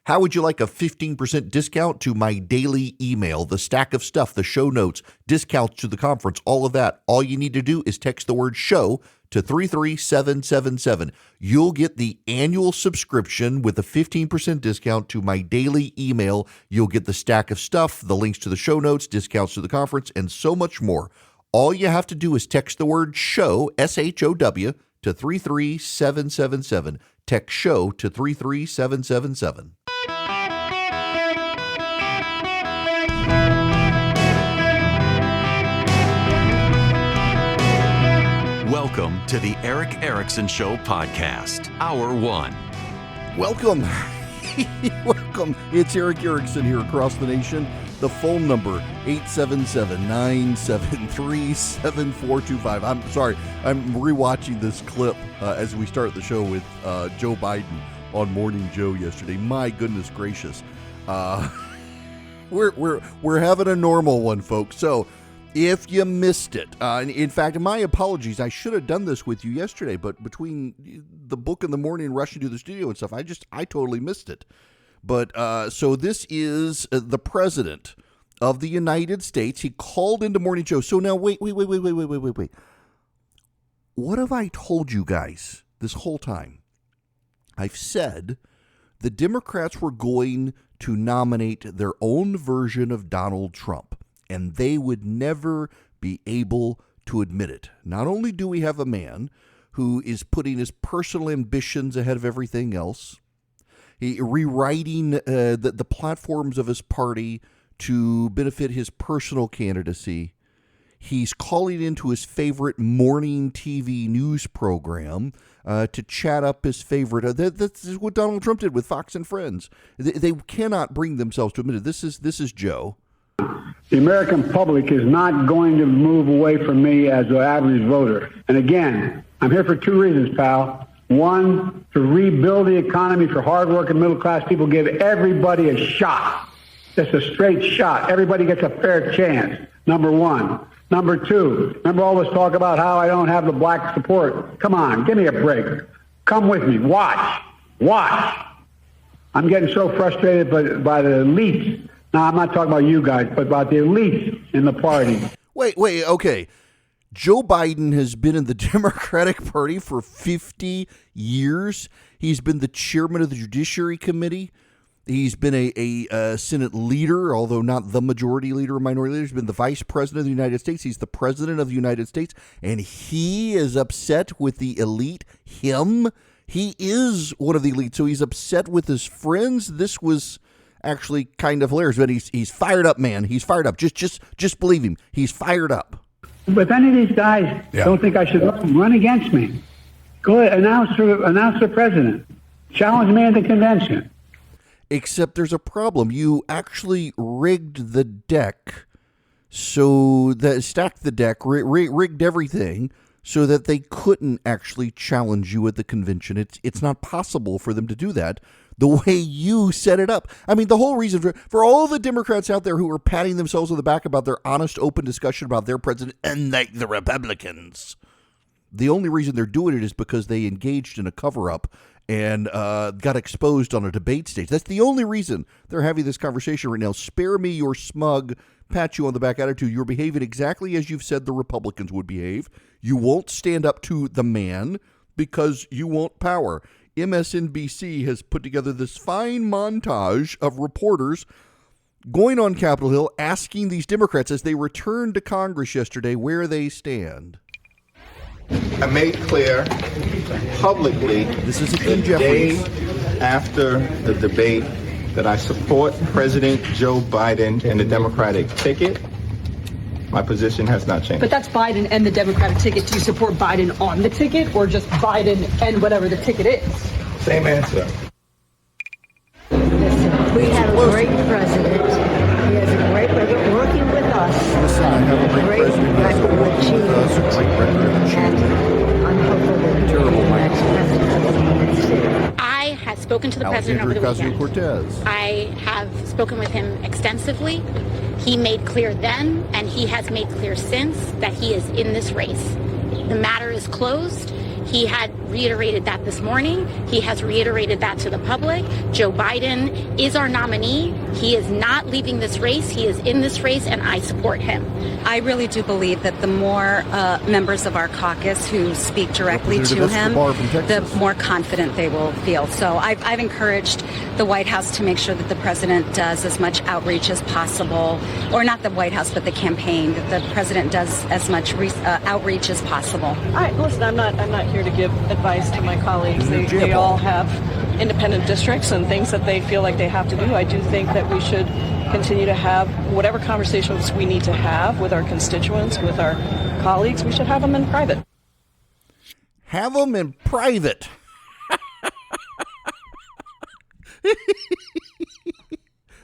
How would you like a 15% discount to my daily email, the stack of stuff, the show notes, discounts to the conference, all of that? All you need to do is text the word show to 33777. You'll get the annual subscription with a 15% discount to my daily email. You'll get the stack of stuff, the links to the show notes, discounts to the conference, and so much more. All you have to do is text the word show, SHOW, to 33777. Text show to 33777. Welcome to the Eric Erickson Show podcast, Hour 1. Welcome. Welcome. It's Eric Erickson here across the nation. The phone number, 877-973-7425. I'm sorry, I'm rewatching this clip as we start the show with Joe Biden on Morning Joe yesterday. My goodness gracious. We're having a normal one, folks. So if you missed it, in fact, my apologies. I should have done this with you yesterday, but between the book in the morning and rushing to the studio and stuff, I totally missed it. But so this is the president of the United States. He called into Morning Joe. So now, wait. What have I told you guys this whole time? I've said the Democrats were going to nominate their own version of Donald Trump, and they would never be able to admit it. Not only do we have a man who is putting his personal ambitions ahead of everything else, rewriting the platforms of his party to benefit his personal candidacy. He's calling into his favorite morning TV news program to chat up his favorite. That's what Donald Trump did with Fox and Friends. They cannot bring themselves to admit it. This is Joe. The American public is not going to move away from me as an average voter. And again, I'm here for two reasons, pal. One, to rebuild the economy for hardworking middle-class people, give everybody a shot. Just a straight shot. Everybody gets a fair chance, number one. Number two, remember all this talk about how I don't have the black support? Come on, give me a break. Come with me. Watch. I'm getting so frustrated by the elites. Now, I'm not talking about you guys, but about the elites in the party. Wait, okay. Joe Biden has been in the Democratic Party for 50 years. He's been the chairman of the Judiciary Committee. He's been a Senate leader, although not the majority leader or minority leader. He's been the vice president of the United States. He's the president of the United States, and he is upset with the elite. He is one of the elite, so he's upset with his friends. This was actually kind of hilarious, but he's fired up, man. He's fired up. Just believe him. He's fired up. But if any of these guys don't think I should run against me, go ahead, announce for president. Challenge me at the convention. Except there's a problem. You actually rigged the deck, so that stacked the deck, rigged everything, so that they couldn't actually challenge you at the convention. It's not possible for them to do that the way you set it up. I mean, the whole reason for all the Democrats out there who are patting themselves on the back about their honest, open discussion about their president, unlike the Republicans, the only reason they're doing it is because they engaged in a cover-up and got exposed on a debate stage. That's the only reason they're having this conversation right now. Spare me your smug, pat you on the back attitude. You're behaving exactly as you've said the Republicans would behave. You won't stand up to the man because you want power. MSNBC has put together this fine montage of reporters going on Capitol Hill asking these Democrats as they returned to Congress yesterday where they stand. I made clear publicly This is the Jeffries. day after the debate that I support President Joe Biden and the Democratic ticket. My position has not changed. But that's Biden and the Democratic ticket. Do you support Biden on the ticket or just Biden and whatever the ticket is? Same answer. Listen, we have a great president. He has a great record working with us. Listen, I have a great president. He has a working with us, a great record of achievement. I'm hopeful that he will be the next president of the United States. I had spoken to the president over the weekend. Ocasio-Cortez. I have spoken with him extensively. He made clear then, and he has made clear since, that he is in this race. The matter is closed. He had reiterated that this morning. He has reiterated that to the public. Joe Biden is our nominee. He is not leaving this race. He is in this race, and I support him. I really do believe that the more members of our caucus who speak directly to him, the more confident they will feel. So I've encouraged the White House to make sure that the president does as much outreach as possible, or not the White House, but the campaign, that the president does as much outreach as possible. All right, listen, I'm not here to give advice to my colleagues. They all have independent districts and things that they feel like they have to do. I do think that we should continue to have whatever conversations we need to have with our constituents, with our colleagues. We should have them in private. Have them in private.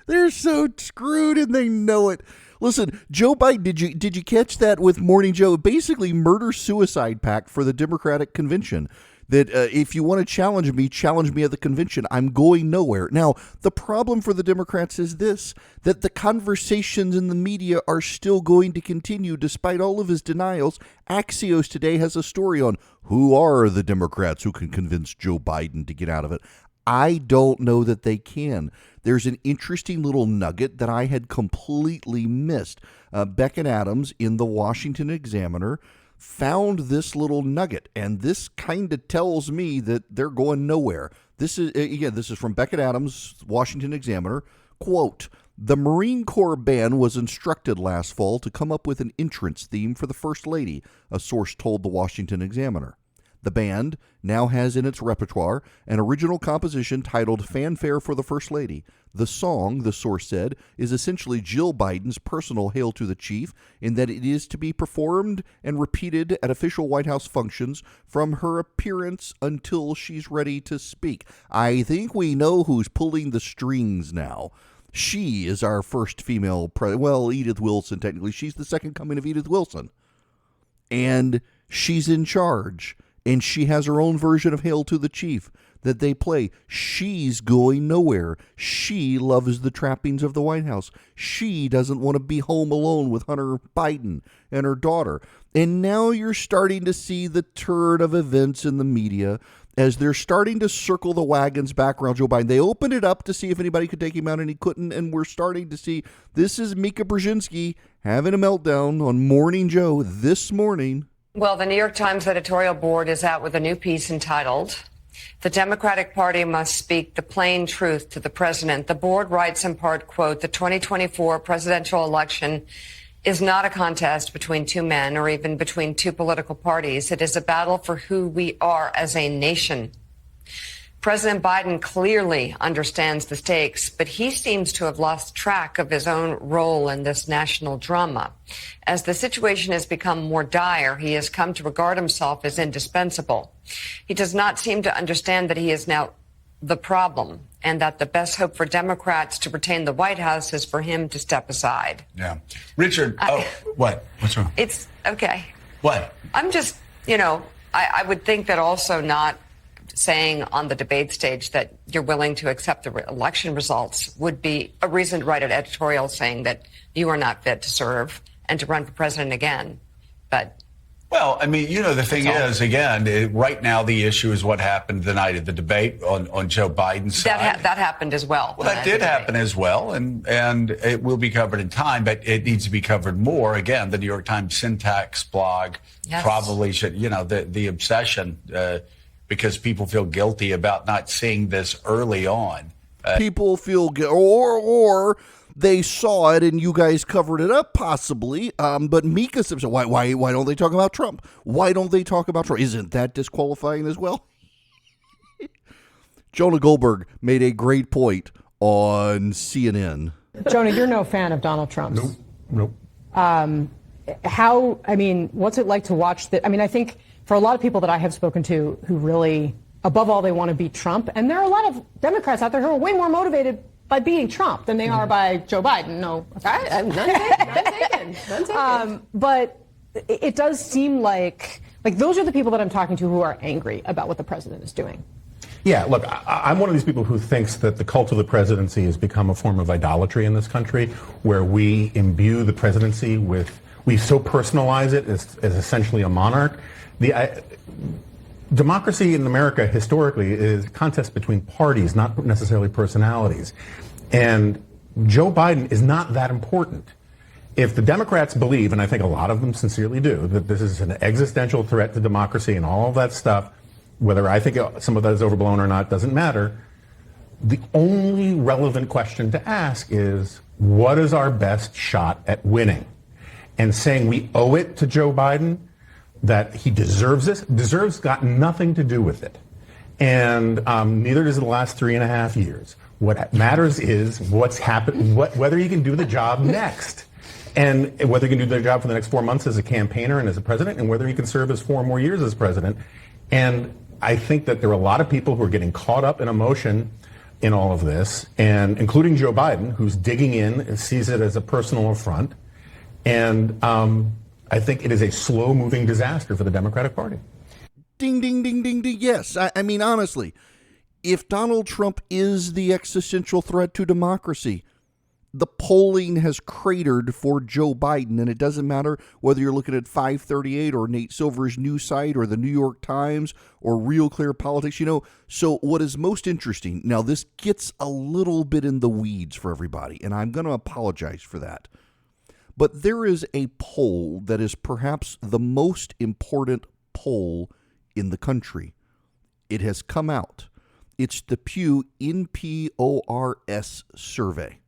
They're so screwed and they know it. Listen, Joe Biden, did you catch that with Morning Joe? Basically, murder-suicide pact for the Democratic convention. That if you want to challenge me at the convention. I'm going nowhere. Now, the problem for the Democrats is this, that the conversations in the media are still going to continue despite all of his denials. Axios today has a story on who are the Democrats who can convince Joe Biden to get out of it. I don't know that they can. There's an interesting little nugget that I had completely missed. Beckett Adams in the Washington Examiner found this little nugget, and this kind of tells me that they're going nowhere. This is from Beckett Adams, Washington Examiner. Quote, "The Marine Corps band was instructed last fall to come up with an entrance theme for the First Lady," a source told the Washington Examiner. The band now has in its repertoire an original composition titled Fanfare for the First Lady. The song, the source said, is essentially Jill Biden's personal Hail to the Chief in that it is to be performed and repeated at official White House functions from her appearance until she's ready to speak. I think we know who's pulling the strings now. She is our first female president. Well, Edith Wilson, technically. She's the second coming of Edith Wilson. And she's in charge. And she has her own version of Hail to the Chief that they play. She's going nowhere. She loves the trappings of the White House. She doesn't want to be home alone with Hunter Biden and her daughter. And now you're starting to see the turn of events in the media as they're starting to circle the wagons back around Joe Biden. They opened it up to see if anybody could take him out, and he couldn't. And we're starting to see this is Mika Brzezinski having a meltdown on Morning Joe this morning. Well, the New York Times editorial board is out with a new piece entitled, "The Democratic Party Must Speak the Plain Truth to the President." The board writes in part, quote, "The 2024 presidential election is not a contest between two men or even between two political parties. It is a battle for who we are as a nation. President Biden clearly understands the stakes, but he seems to have lost track of his own role in this national drama. As the situation has become more dire, he has come to regard himself as indispensable. He does not seem to understand that he is now the problem and that the best hope for Democrats to retain the White House is for him to step aside." Yeah. Richard, what? What's wrong? It's okay. What? I'm just, I would think that also not saying on the debate stage that you're willing to accept the election results would be a reason to write an editorial saying that you are not fit to serve and to run for president again. But well, I mean, the thing is, again, right now the issue is what happened the night of the debate on Joe Biden's side. That happened as well. Well, that did happen as well, and it will be covered in time, but it needs to be covered more. Again, the New York Times syntax blog probably should, the obsession, because people feel guilty about not seeing this early on. People feel or they saw it and you guys covered it up, possibly. But Mika says, why don't they talk about Trump? Why don't they talk about Trump? Isn't that disqualifying as well? Jonah Goldberg made a great point on CNN. Jonah, you're no fan of Donald Trump. Nope. What's it like to watch that? I think for a lot of people that I have spoken to who really, above all, they want to beat Trump. And there are a lot of Democrats out there who are way more motivated by beating Trump than they are by Joe Biden. No. None taken. But it does seem like those are the people that I'm talking to who are angry about what the president is doing. Yeah, look, I'm one of these people who thinks that the cult of the presidency has become a form of idolatry in this country, where we imbue the presidency we so personalize it as essentially a monarch. democracy in America historically is a contest between parties, not necessarily personalities. And Joe Biden is not that important. If the Democrats believe, and I think a lot of them sincerely do, that this is an existential threat to democracy and all of that stuff, whether I think some of that is overblown or not doesn't matter, the only relevant question to ask is, what is our best shot at winning? And saying we owe it to Joe Biden, that he deserves this, deserves got nothing to do with it. And neither does the last 3.5 years. What matters is what's happened, whether he can do the job next. And whether he can do the job for the next 4 months as a campaigner and as a president, and whether he can serve as 4 more years as president. And I think that there are a lot of people who are getting caught up in emotion in all of this, and including Joe Biden, who's digging in and sees it as a personal affront. And I think it is a slow-moving disaster for the Democratic Party. Ding, ding, ding, ding, ding. Yes. I mean, honestly, if Donald Trump is the existential threat to democracy, the polling has cratered for Joe Biden, and it doesn't matter whether you're looking at 538 or Nate Silver's news site or the New York Times or Real Clear Politics. So what is most interesting, now this gets a little bit in the weeds for everybody, and I'm going to apologize for that. But there is a poll that is perhaps the most important poll in the country. It has come out. It's the Pew NPORS survey.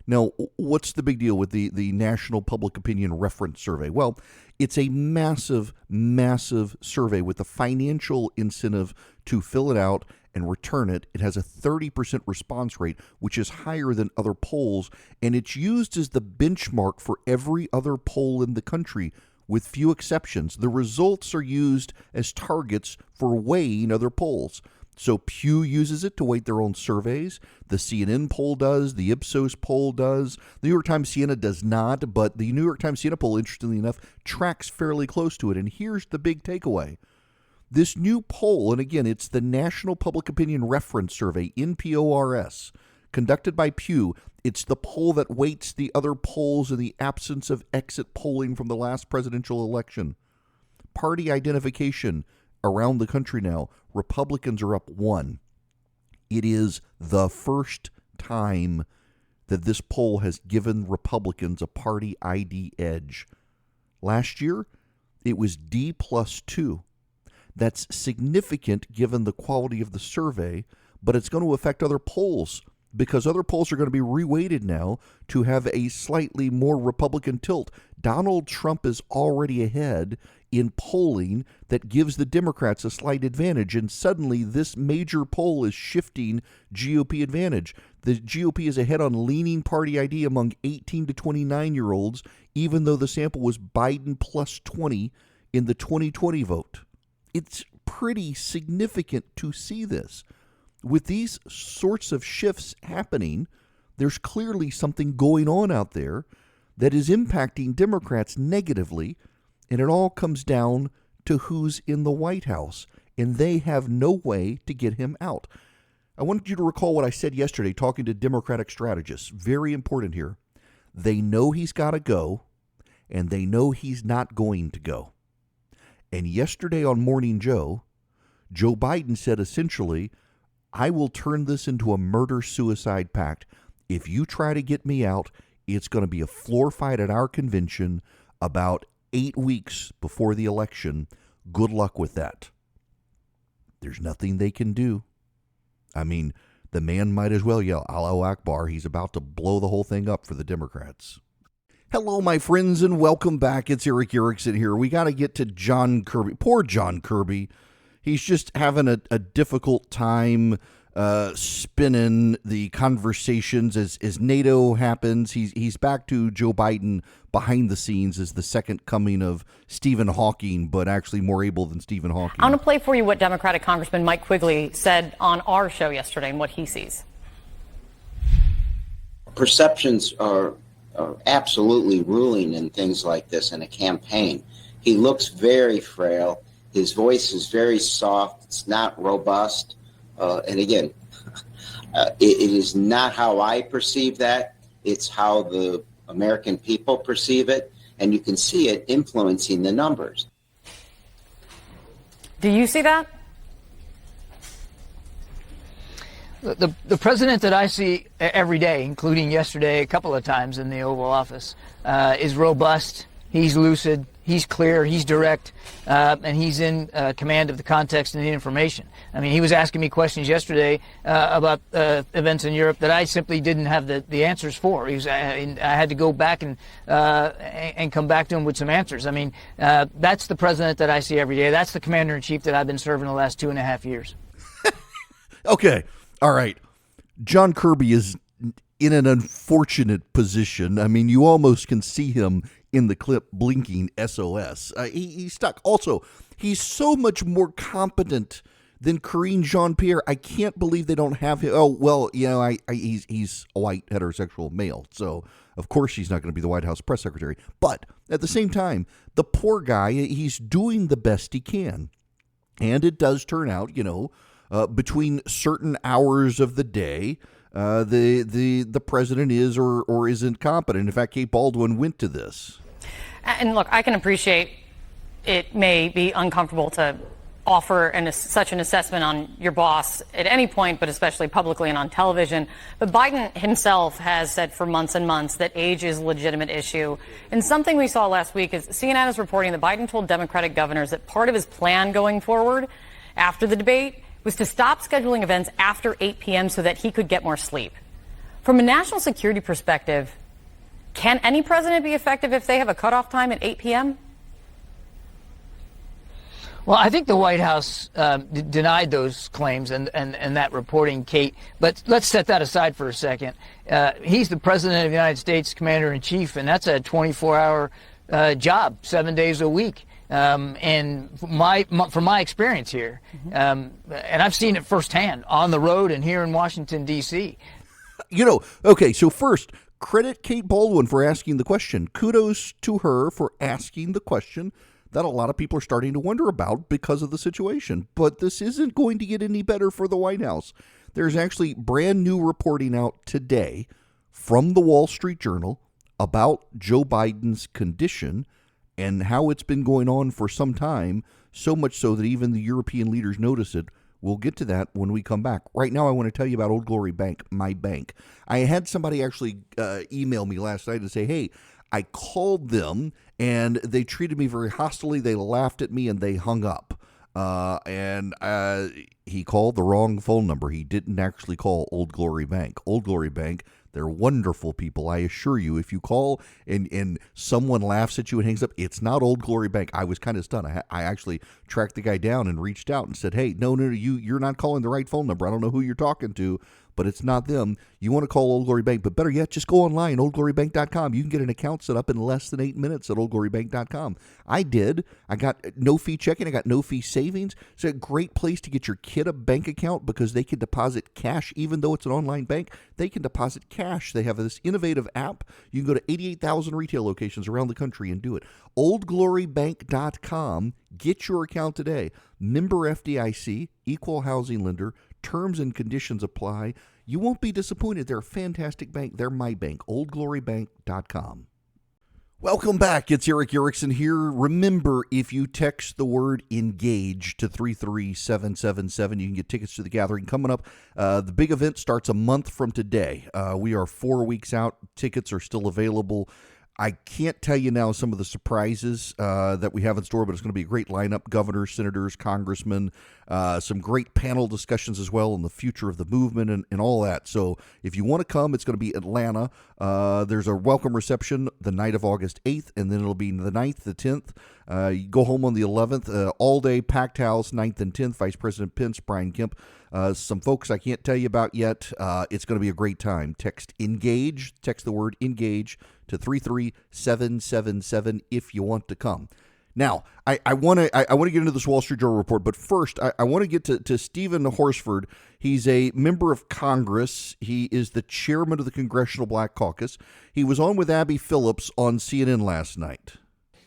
Now, what's the big deal with the National Public Opinion Reference Survey? Well, it's a massive, massive survey with a financial incentive to fill it out and return it. It has a 30% response rate, which is higher than other polls, and it's used as the benchmark for every other poll in the country, with few exceptions. The results are used as targets for weighing other polls. So Pew uses it to weight their own surveys. The CNN poll does. The Ipsos poll does. The New York Times Siena does not, but the New York Times Siena poll, interestingly enough, tracks fairly close to it. And here's the big takeaway. This new poll, and again, it's the National Public Opinion Reference Survey, NPORS, conducted by Pew. It's the poll that weights the other polls in the absence of exit polling from the last presidential election. Party identification around the country now, Republicans are up 1. It is the first time that this poll has given Republicans a party ID edge. Last year, it was D+2. That's significant given the quality of the survey, but it's going to affect other polls because other polls are going to be reweighted now to have a slightly more Republican tilt. Donald Trump is already ahead in polling that gives the Democrats a slight advantage, and suddenly this major poll is shifting GOP advantage. The GOP is ahead on leaning party ID among 18 to 29-year-olds, even though the sample was Biden plus 20 in the 2020 vote. It's pretty significant to see this. With these sorts of shifts happening, there's clearly something going on out there that is impacting Democrats negatively, and it all comes down to who's in the White House, and they have no way to get him out. I wanted you to recall what I said yesterday talking to Democratic strategists. Very important here. They know he's got to go, and they know he's not going to go. And yesterday on Morning Joe, Joe Biden said essentially, I will turn this into a murder-suicide pact. If you try to get me out, it's going to be a floor fight at our convention about 8 weeks before the election. Good luck with that. There's nothing they can do. I mean, the man might as well yell, Allahu Akbar. He's about to blow the whole thing up for the Democrats. Hello, my friends, and welcome back. It's Eric Erickson here. We got to get to John Kirby. Poor John Kirby. He's just having a difficult time spinning the conversations as NATO happens. He's back to Joe Biden behind the scenes as the second coming of Stephen Hawking, but actually more able than Stephen Hawking. I want to play for you what Democratic Congressman Mike Quigley said on our show yesterday and what he sees. Perceptions are absolutely ruling in things like this in a campaign. He looks very frail. His voice is very soft. It's not robust. And again, it is not how I perceive that. It's how the American people perceive it. And you can see it influencing the numbers. Do you see that? The president that I see every day, including yesterday a couple of times in the Oval Office, is robust. He's lucid. He's clear. He's direct. And he's in command of the context and the information. I mean, he was asking me questions yesterday about events in Europe that I simply didn't have the answers for. I had to go back and come back to him with some answers. I mean, that's the president that I see every day. That's the commander-in-chief that I've been serving the last 2.5 years. Okay. All right. John Kirby is in an unfortunate position. I mean, you almost can see him in the clip blinking SOS. He's stuck. Also, he's so much more competent than Karine Jean-Pierre. I can't believe they don't have him. Oh, well, you know, he's a white heterosexual male, so of course he's not going to be the White House press secretary. But at the same time, the poor guy, he's doing the best he can. And it does turn out, you know, between certain hours of the day, the president is or isn't competent. In fact, Kate Baldwin went to this. And look, I can appreciate it may be uncomfortable to offer such an assessment on your boss at any point, but especially publicly and on television. But Biden himself has said for months and months that age is a legitimate issue. And something we saw last week is CNN is reporting that Biden told Democratic governors that part of his plan going forward after the debate was to stop scheduling events after 8 p.m. so that he could get more sleep. From a national security perspective, can any president be effective if they have a cutoff time at 8 p.m.? Well, I think the White House denied those claims and that reporting, Kate. But let's set that aside for a second. He's the president of the United States, commander-in-chief, and that's a 24-hour job, 7 days a week. And from my experience here, and I've seen it firsthand on the road and here in Washington, D.C. You know, okay, so first, credit Kate Baldwin for asking the question. Kudos to her for asking the question that a lot of people are starting to wonder about because of the situation. But this isn't going to get any better for the White House. There's actually brand new reporting out today from the Wall Street Journal about Joe Biden's condition and how it's been going on for some time, so much so that even the European leaders notice it. We'll get to that when we come back. Right now, I want to tell you about Old Glory Bank, my bank. I had somebody actually email me last night and say, hey, I called them and they treated me very hostilely. They laughed at me and they hung up. And he called the wrong phone number. He didn't actually call Old Glory Bank. Old Glory Bank, they're wonderful people. I assure you, if you call and someone laughs at you and hangs up, it's not Old Glory Bank. I was kind of stunned. I actually tracked the guy down and reached out and said, hey, no, you're not calling the right phone number. I don't know who you're talking to, but it's not them. You want to call Old Glory Bank, but better yet, just go online, oldglorybank.com. You can get an account set up in less than 8 minutes at oldglorybank.com. I did. I got no fee checking. I got no fee savings. It's a great place to get your kid a bank account because they can deposit cash, even though it's an online bank. They can deposit cash. They have this innovative app. You can go to 88,000 retail locations around the country and do it. oldglorybank.com. Get your account today. Member FDIC, equal housing lender. Terms and conditions apply. You won't be disappointed. They're a fantastic bank. They're my bank. oldglorybank.com. Welcome back. It's Eric Erickson here. Remember, if you text the word engage to 33777, you can get tickets to the gathering coming up. The big event starts a month from today. We are 4 weeks out. Tickets are still available. I can't tell you now some of the surprises that we have in store, but it's going to be a great lineup. Governors, senators, congressmen, some great panel discussions as well on the future of the movement and all that. So if you want to come, it's going to be Atlanta. There's a welcome reception the night of August 8th, and then it'll be the 9th, the 10th. You go home on the 11th, all-day packed house, 9th and 10th. Vice President Pence, Brian Kemp. Some folks I can't tell you about yet. It's going to be a great time. Text ENGAGE, text the word ENGAGE to 33777 if you want to come. Now, I want to get into this Wall Street Journal report, but first I want to get to Stephen Horsford. He's a member of Congress. He is the chairman of the Congressional Black Caucus. He was on with Abby Phillips on CNN last night.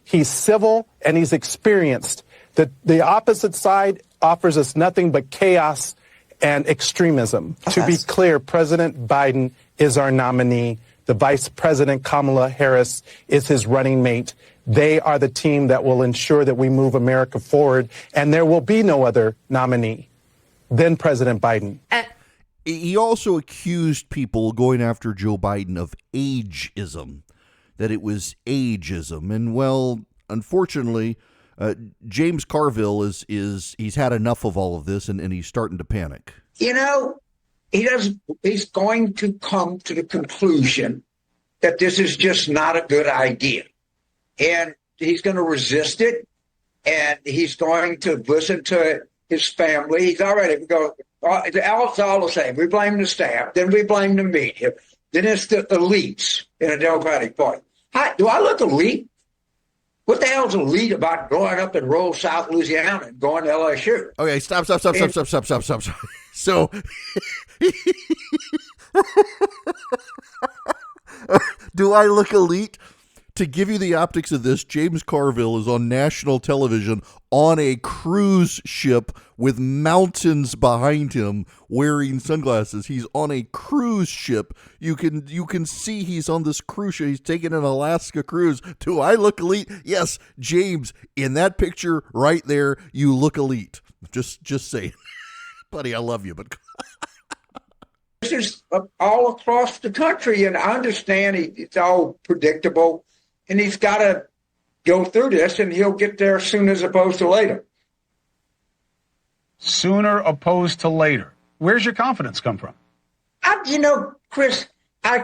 He's civil and he's experienced. The opposite side offers us nothing but chaos and extremism. To be clear, President Biden is our nominee. The Vice President, Kamala Harris, is his running mate. They are the team that will ensure that we move America forward, and there will be no other nominee than President Biden. He also accused people going after Joe Biden of ageism, that it was ageism. And, well, unfortunately, James Carville he's had enough of all of this, and he's starting to panic. You know, he's going to come to the conclusion that this is just not a good idea. And he's going to resist it, and he's going to listen to his family. He's already it's all the same. We blame the staff, then we blame the media, then it's the elites in the Democratic Party. Do I look elite? What the hell's elite about growing up in rural South Louisiana and going to LSU? Okay, stop. So, do I look elite? To give you the optics of this, James Carville is on national television on a cruise ship with mountains behind him wearing sunglasses. He's on a cruise ship. You can see he's on this cruise ship. He's taking an Alaska cruise. Do I look elite? Yes, James, in that picture right there, you look elite. Just saying. Buddy, I love you, but this is all across the country, and I understand it's all predictable. And he's got to go through this, and he'll get there sooner as opposed to later. Sooner opposed to later. Where's your confidence come from? Chris, I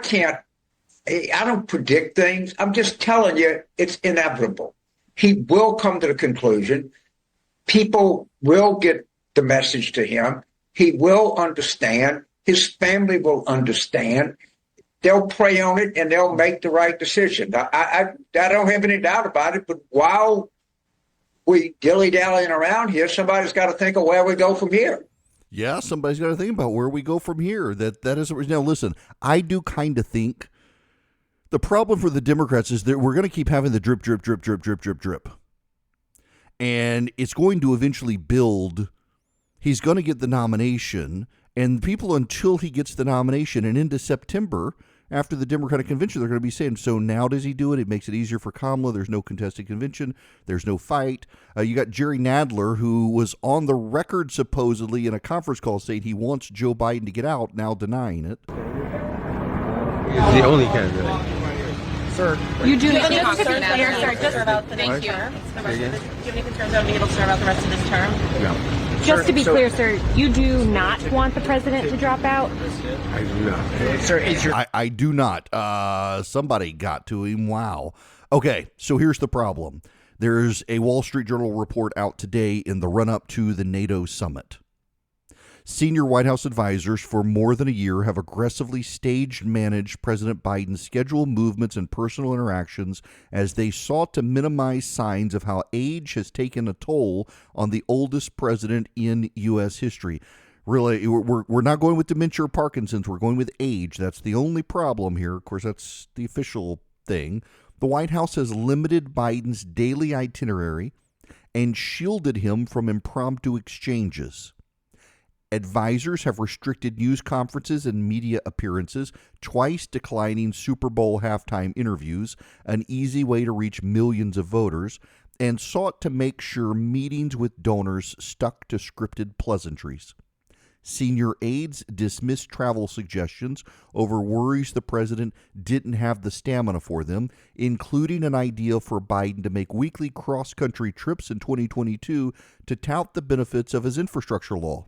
don't predict things. I'm just telling you it's inevitable. He will come to the conclusion. People will get the message to him. He will understand. His family will understand. They'll pray on it, and they'll make the right decision. I don't have any doubt about it, but while we dilly-dallying around here, somebody's got to think of where we go from here. Yeah, somebody's got to think about where we go from here. That is now. Listen, I do kind of think the problem for the Democrats is that we're going to keep having the drip, drip, drip, drip, drip, drip, drip, and it's going to eventually build. He's going to get the nomination, and people, until he gets the nomination and into September, after the Democratic convention, they're going to be saying, so now does he do it? It makes it easier for Kamala. There's no contested convention. There's no fight. You got Jerry Nadler, who was on the record supposedly in a conference call saying he wants Joe Biden to get out, now denying it. He's the only candidate. Sir, you do have any concerns about the thank you. Do you have any concerns about being able to serve out the rest of this term? No. Just to be clear, sir, you do not want the president to drop out? I do not. Sir, I do not. Somebody got to him. Wow. Okay, so here's the problem. There's a Wall Street Journal report out today in the run-up to the NATO summit. Senior White House advisors for more than a year have aggressively managed President Biden's scheduled movements and personal interactions as they sought to minimize signs of how age has taken a toll on the oldest president in U.S. history. Really, we're not going with dementia or Parkinson's. We're going with age. That's the only problem here. Of course, that's the official thing. The White House has limited Biden's daily itinerary and shielded him from impromptu exchanges. Advisors have restricted news conferences and media appearances, twice declining Super Bowl halftime interviews, an easy way to reach millions of voters, and sought to make sure meetings with donors stuck to scripted pleasantries. Senior aides dismissed travel suggestions over worries the president didn't have the stamina for them, including an idea for Biden to make weekly cross-country trips in 2022 to tout the benefits of his infrastructure law.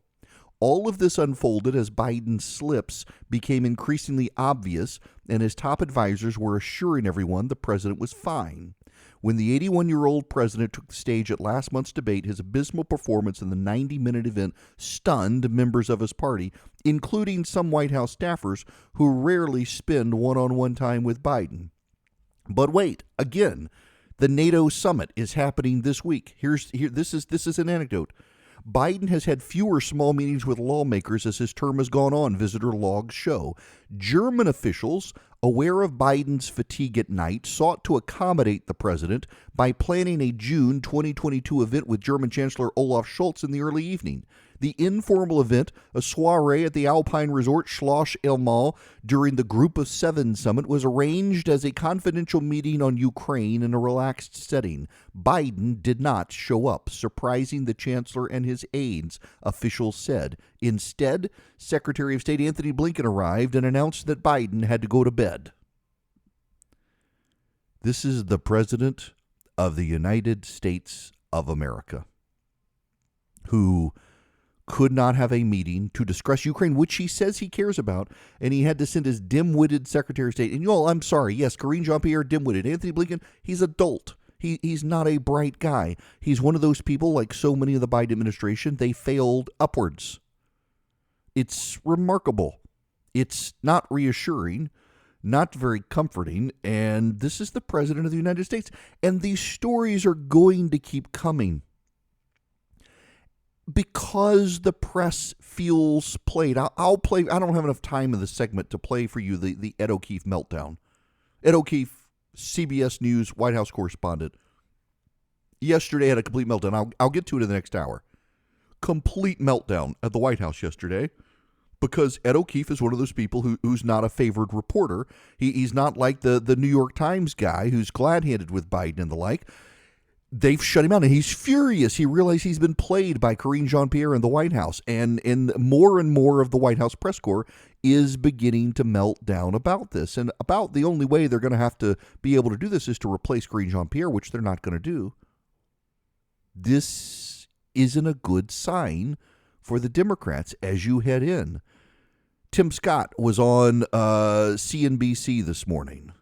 All of this unfolded as Biden's slips became increasingly obvious, and his top advisors were assuring everyone the president was fine. When the 81-year-old president took the stage at last month's debate, his abysmal performance in the 90-minute event stunned members of his party, including some White House staffers who rarely spend one-on-one time with Biden. But wait, again, the NATO summit is happening this week. This is an anecdote. Biden has had fewer small meetings with lawmakers as his term has gone on, visitor logs show. German officials, aware of Biden's fatigue at night, sought to accommodate the president by planning a June 2022 event with German Chancellor Olaf Scholz in the early evening. The informal event, a soiree at the Alpine Resort Schloss Elmal during the Group of Seven summit, was arranged as a confidential meeting on Ukraine in a relaxed setting. Biden did not show up, surprising the chancellor and his aides, officials said. Instead, Secretary of State Anthony Blinken arrived and announced that Biden had to go to bed. This is the President of the United States of America, who could not have a meeting to discuss Ukraine, which he says he cares about, and he had to send his dim-witted Secretary of State. And I'm sorry, yes, Karine Jean-Pierre, dim-witted. Anthony Blinken, he's adult. He's not a bright guy. He's one of those people, like so many of the Biden administration, they failed upwards. It's remarkable. It's not reassuring, not very comforting, and this is the President of the United States. And these stories are going to keep coming because the press feels played. I'll play. I don't have enough time in this segment to play for you the Ed O'Keefe meltdown. Ed O'Keefe, CBS News White House correspondent, yesterday had a complete meltdown. I'll get to it in the next hour. Complete meltdown at the White House yesterday because Ed O'Keefe is one of those people who's not a favored reporter. He's not like the New York Times guy who's glad-handed with Biden and the like. They've shut him out, and he's furious. He realized he's been played by Karine Jean-Pierre in the White House, and more of the White House press corps is beginning to melt down about this. And about the only way they're going to have to be able to do this is to replace Karine Jean-Pierre, which they're not going to do. This isn't a good sign for the Democrats as you head in. Tim Scott was on CNBC this morning.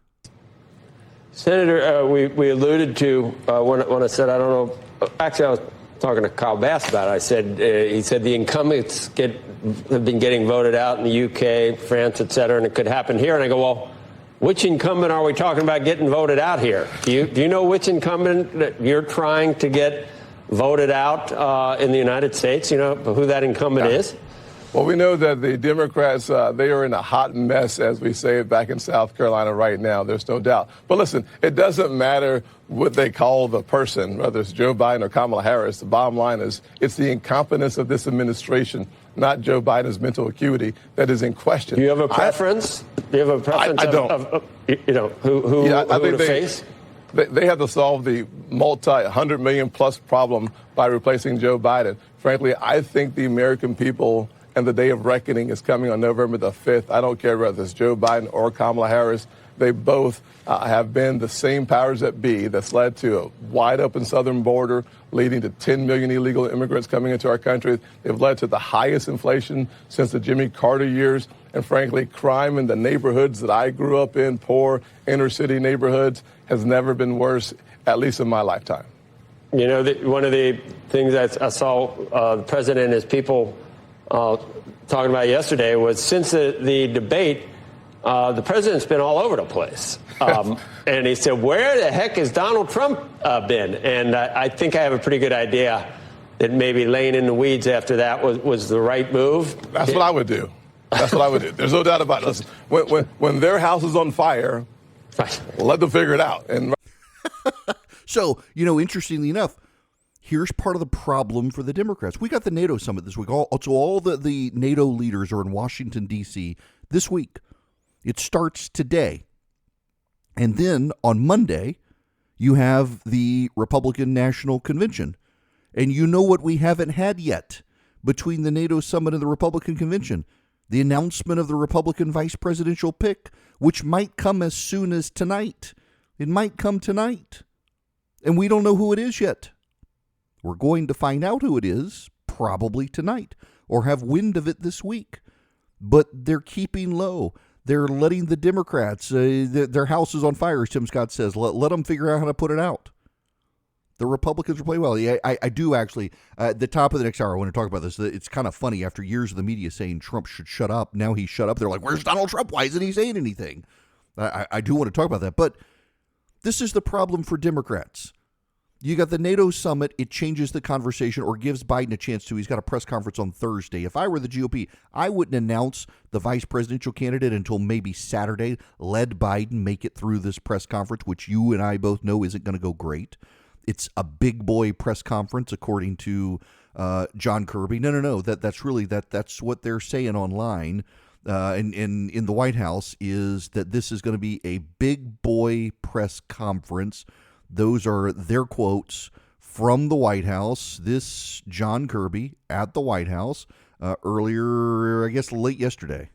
Senator, we alluded to when I said, I don't know, actually I was talking to Kyle Bass about it. I said, he said the incumbents have been getting voted out in the UK, France, et cetera, and it could happen here. And I go, well, which incumbent are we talking about getting voted out here? Do you know which incumbent that you're trying to get voted out in the United States? You know who that incumbent is? Well, we know that the Democrats, they are in a hot mess, as we say, back in South Carolina right now. There's no doubt. But listen, it doesn't matter what they call the person, whether it's Joe Biden or Kamala Harris. The bottom line is it's the incompetence of this administration, not Joe Biden's mental acuity, that is in question. Do you have a preference? Do you have a preference? I don't. Who to face? They have to solve the multi-100 million plus problem by replacing Joe Biden. Frankly, I think the American people and the day of reckoning is coming on November the 5th. I don't care whether it's Joe Biden or Kamala Harris. They both have been the same powers that be that's led to a wide open southern border, leading to 10 million illegal immigrants coming into our country. They've led to the highest inflation since the Jimmy Carter years. And frankly, crime in the neighborhoods that I grew up in, poor inner city neighborhoods, has never been worse, at least in my lifetime. You know, one of the things that I saw the president and his people talking about yesterday was since the debate, the president's been all over the place. And he said, where the heck has Donald Trump been? And I think I have a pretty good idea that maybe laying in the weeds after that was the right move. That's what I would do. That's what I would do. There's no doubt about it. Listen, when their house is on fire, let them figure it out. And So, interestingly enough, here's part of the problem for the Democrats. We got the NATO summit this week. All the NATO leaders are in Washington, D.C. this week. It starts today. And then on Monday, you have the Republican National Convention. And you know what we haven't had yet between the NATO summit and the Republican Convention? The announcement of the Republican vice presidential pick, which might come as soon as tonight. It might come tonight. And we don't know who it is yet. We're going to find out who it is probably tonight or have wind of it this week. But they're keeping low. They're letting the Democrats, their house is on fire, as Tim Scott says. Let them figure out how to put it out. The Republicans are playing well. I do actually, at the top of the next hour, I want to talk about this. It's kind of funny. After years of the media saying Trump should shut up, now he's shut up. They're like, where's Donald Trump? Why isn't he saying anything? I do want to talk about that. But this is the problem for Democrats. You got the NATO summit. It changes the conversation or gives Biden a chance to. He's got a press conference on Thursday. If I were the GOP, I wouldn't announce the vice presidential candidate until maybe Saturday. Let Biden make it through this press conference, which you and I both know isn't going to go great. It's a big boy press conference, according to John Kirby. No. That's really that's what they're saying online and in the White House is that this is going to be a big boy press conference. Those are their quotes from the White House. This John Kirby at the White House earlier, I guess late yesterday.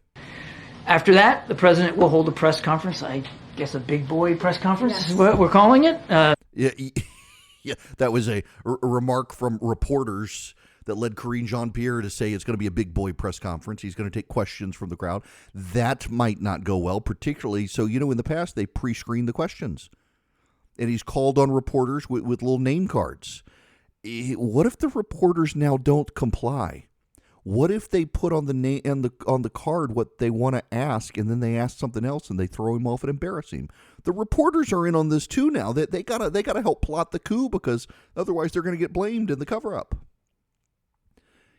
After that, the president will hold a press conference. I guess a big boy press conference is what we're calling it. Yeah, that was a remark from reporters that led Karine Jean-Pierre to say it's going to be a big boy press conference. He's going to take questions from the crowd. That might not go well, particularly. So, in the past, they pre-screened the questions. And he's called on reporters with little name cards. What if the reporters now don't comply? What if they put on the card what they want to ask, and then they ask something else, and they throw him off and embarrass him? The reporters are in on this too now. They gotta help plot the coup, because otherwise they're going to get blamed in the cover-up.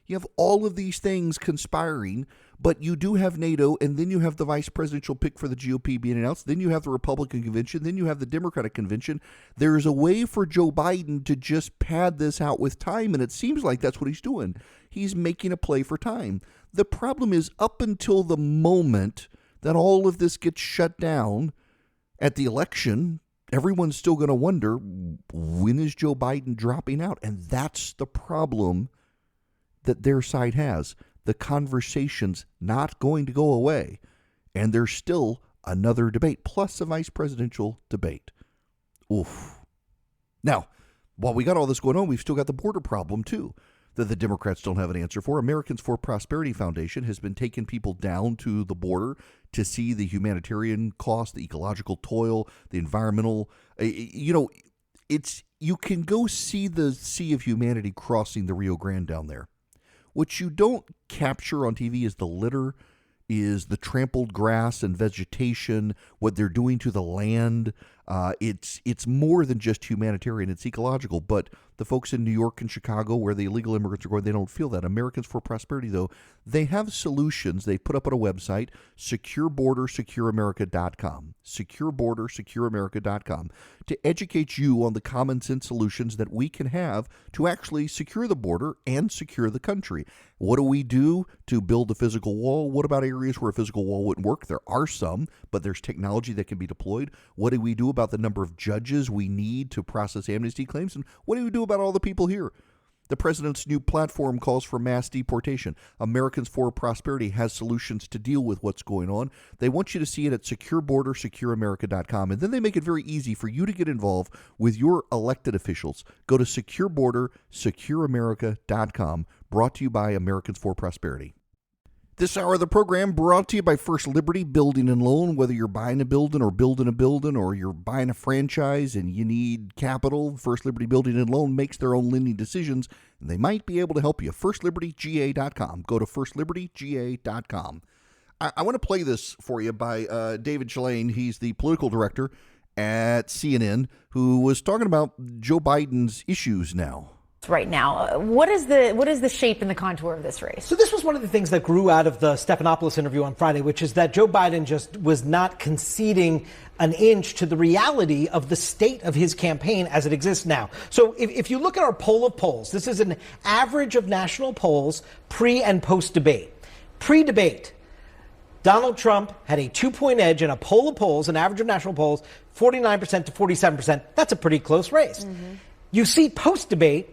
You have all of these things conspiring, but you do have NATO, and then you have the vice presidential pick for the GOP being announced. Then you have the Republican convention. Then you have the Democratic convention. There is a way for Joe Biden to just pad this out with time, and it seems like that's what he's doing. He's making a play for time. The problem is, up until the moment that all of this gets shut down at the election, everyone's still going to wonder, when is Joe Biden dropping out? And that's the problem that their side has. The conversation's not going to go away, and there's still another debate, plus a vice presidential debate. Oof. Now, while we got all this going on, we've still got the border problem, too, that the Democrats don't have an answer for. Americans for Prosperity Foundation has been taking people down to the border to see the humanitarian cost, the ecological toil, the environmental. You can go see the Sea of Humanity crossing the Rio Grande down there. What you don't capture on TV is the litter, is the trampled grass and vegetation, what they're doing to the land. It's more than just humanitarian, it's ecological. But the folks in New York and Chicago, where the illegal immigrants are going, they don't feel that. Americans for Prosperity, though, they have solutions they put up on a website, securebordersecureamerica.com, securebordersecureamerica.com, to educate you on the common sense solutions that we can have to actually secure the border and secure the country. What do we do to build a physical wall? What about areas where a physical wall wouldn't work? There are some, but there's technology that can be deployed. What do we do about the number of judges we need to process amnesty claims? And what do we do about all the people here? The president's new platform calls for mass deportation. Americans for Prosperity has solutions to deal with what's going on. They want you to see it at securebordersecureamerica.com, and then they make it very easy for you to get involved with your elected officials. Go to securebordersecureamerica.com, brought to you by Americans for Prosperity. This hour of the program brought to you by First Liberty Building and Loan. Whether you're buying a building or building a building, or you're buying a franchise and you need capital, First Liberty Building and Loan makes their own lending decisions, and they might be able to help you. FirstLibertyGA.com. Go to FirstLibertyGA.com. I want to play this for you by David Chalain. He's the political director at CNN, who was talking about Joe Biden's issues now. Right now, what is the shape and the contour of this race? So this was one of the things that grew out of the Stephanopoulos interview on Friday, which is that Joe Biden just was not conceding an inch to the reality of the state of his campaign as it exists now. So if you look at our poll of polls, this is an average of national polls pre and post debate. Pre-debate, Donald Trump had a 2-point edge in a poll of polls, an average of national polls, 49% to 47%. That's a pretty close race. Mm-hmm. You see post-debate,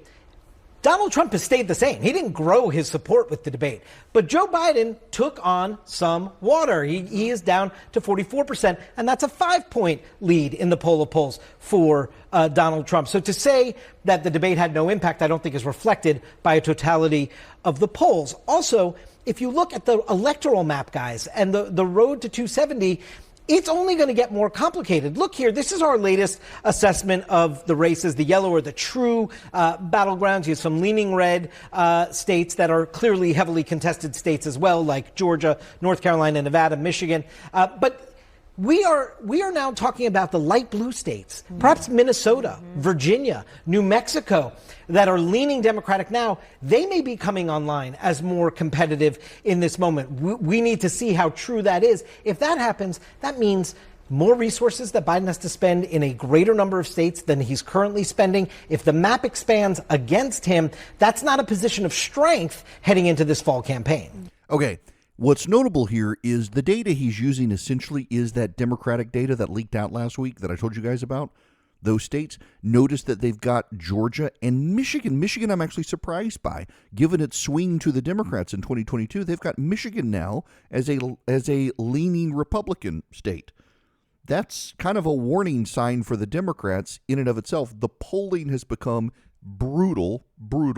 Donald Trump has stayed the same. He didn't grow his support with the debate. But Joe Biden took on some water. He is down to 44%, and that's a 5-point lead in the poll of polls for Donald Trump. So to say that the debate had no impact, I don't think is reflected by a totality of the polls. Also, if you look at the electoral map, guys, and the road to 270, it's only going to get more complicated. Look here, this is our latest assessment of the races. The yellow are the true battlegrounds. You have some leaning red states that are clearly heavily contested states as well, like Georgia, North Carolina, Nevada, Michigan. But we are now talking about the light blue states, perhaps Minnesota, Virginia, New Mexico, that are leaning Democratic now. They may be coming online as more competitive in this moment. We need to see how true that is. If that happens, that means more resources that Biden has to spend in a greater number of states than he's currently spending. If the map expands against him, that's not a position of strength heading into this fall campaign. Okay. What's notable here is the data he's using essentially is that Democratic data that leaked out last week that I told you guys about. Those states, notice that they've got Georgia and Michigan. Michigan I'm actually surprised by, given its swing to the Democrats in 2022. They've got Michigan now as a leaning Republican state. That's kind of a warning sign for the Democrats in and of itself. The polling has become brutal for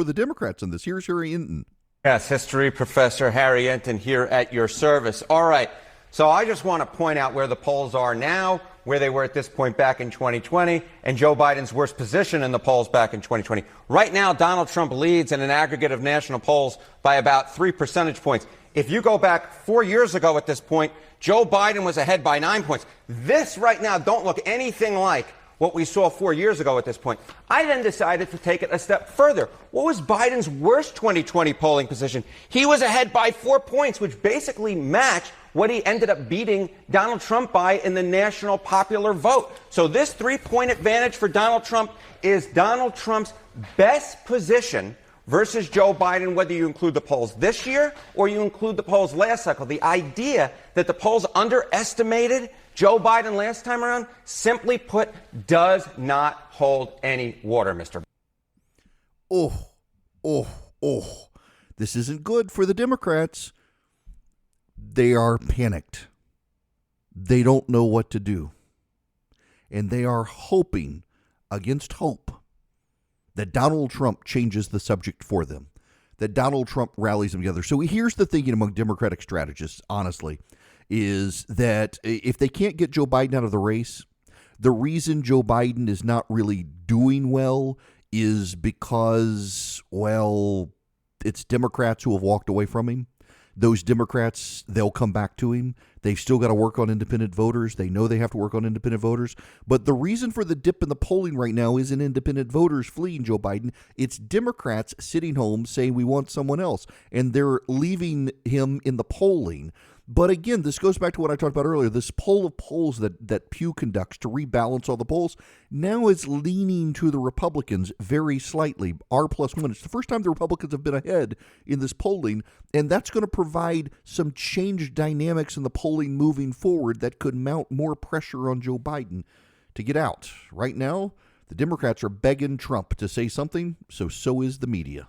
the Democrats in this. Here's Harry Hinton. Yes, history professor Harry Hinton here at your service. All right, so I just want to point out where the polls are now, where they were at this point back in 2020, and Joe Biden's worst position in the polls back in 2020. Right now, Donald Trump leads in an aggregate of national polls by about 3 percentage points. If you go back 4 years ago at this point, Joe Biden was ahead by 9 points. This right now don't look anything like what we saw 4 years ago at this point. I then decided to take it a step further. What was Biden's worst 2020 polling position? He was ahead by 4 points, which basically matched what he ended up beating Donald Trump by in the national popular vote. So this 3-point advantage for Donald Trump is Donald Trump's best position versus Joe Biden, whether you include the polls this year or you include the polls last cycle. The idea that the polls underestimated Joe Biden last time around, simply put, does not hold any water, Mr. This isn't good for the Democrats. They are panicked. They don't know what to do. And they are hoping, against hope, that Donald Trump changes the subject for them, that Donald Trump rallies them together. So here's the thinking among Democratic strategists, honestly, is that if they can't get Joe Biden out of the race, the reason Joe Biden is not really doing well is because, well, it's Democrats who have walked away from him. Those Democrats, they'll come back to him. They've still got to work on independent voters. They know they have to work on independent voters. But the reason for the dip in the polling right now isn't independent voters fleeing Joe Biden. It's Democrats sitting home saying we want someone else. And they're leaving him in the polling. But again, this goes back to what I talked about earlier. This poll of polls that Pew conducts to rebalance all the polls now is leaning to the Republicans very slightly, R+1. It's the first time the Republicans have been ahead in this polling, and that's going to provide some changed dynamics in the polling moving forward that could mount more pressure on Joe Biden to get out. Right now, the Democrats are begging Trump to say something, so is the media.